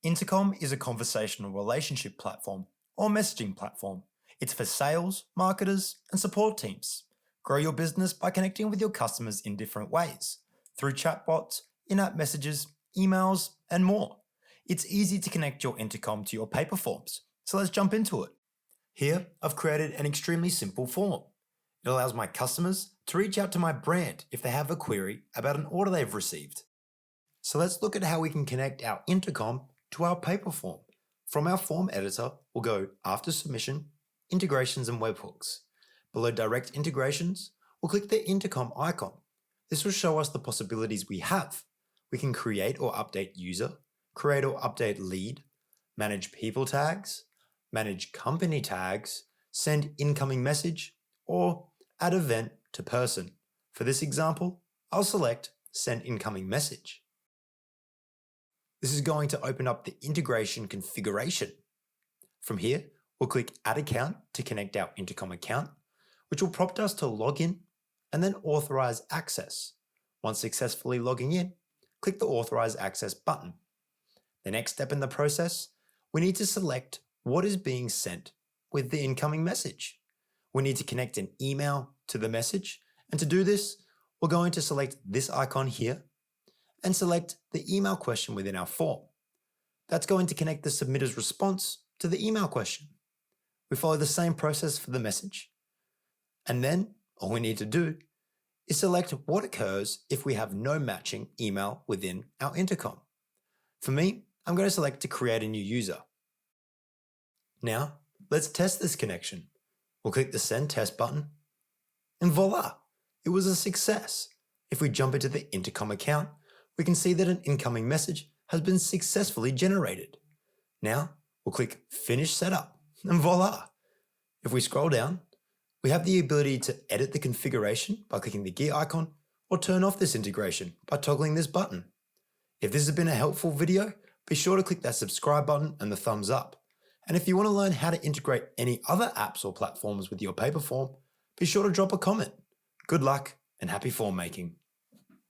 Intercom is a conversational relationship platform or messaging platform. It's for sales, marketers, and support teams. Grow your business by connecting with your customers in different ways, through chatbots, in-app messages, emails, and more. It's easy to connect your Intercom to your Paperforms, so let's jump into it. Here, I've created an extremely simple form. It allows my customers to reach out to my brand if they have a query about an order they've received. So let's look at how we can connect our Intercom to our Paperform. From our form editor, we'll go After Submission, Integrations and Webhooks. Below Direct Integrations, we'll click the Intercom icon. This will show us the possibilities we have. We can create or update user, create or update lead, manage people tags, manage company tags, send incoming message, or add event to person. For this example, I'll select Send Incoming Message. This is going to open up the integration configuration. From here, we'll click Add Account to connect our Intercom account, which will prompt us to log in and then authorize access. Once successfully logging in, click the Authorize Access button. The next step in the process, we need to select what is being sent with the incoming message. We need to connect an email to the message, and to do this, we're going to select this icon here and select the email question within our form. That's going to connect the submitter's response to the email question. We follow the same process for the message. And then all we need to do is select what occurs if we have no matching email within our Intercom. For me, I'm going to select to create a new user. Now, let's test this connection. We'll click the Send Test button, and voila, it was a success. If we jump into the Intercom account, we can see that an incoming message has been successfully generated. Now, we'll click Finish Setup, and voila. If we scroll down, we have the ability to edit the configuration by clicking the gear icon or turn off this integration by toggling this button. If this has been a helpful video, be sure to click that subscribe button and the thumbs up. And if you want to learn how to integrate any other apps or platforms with your Paperform, be sure to drop a comment. Good luck and happy form making.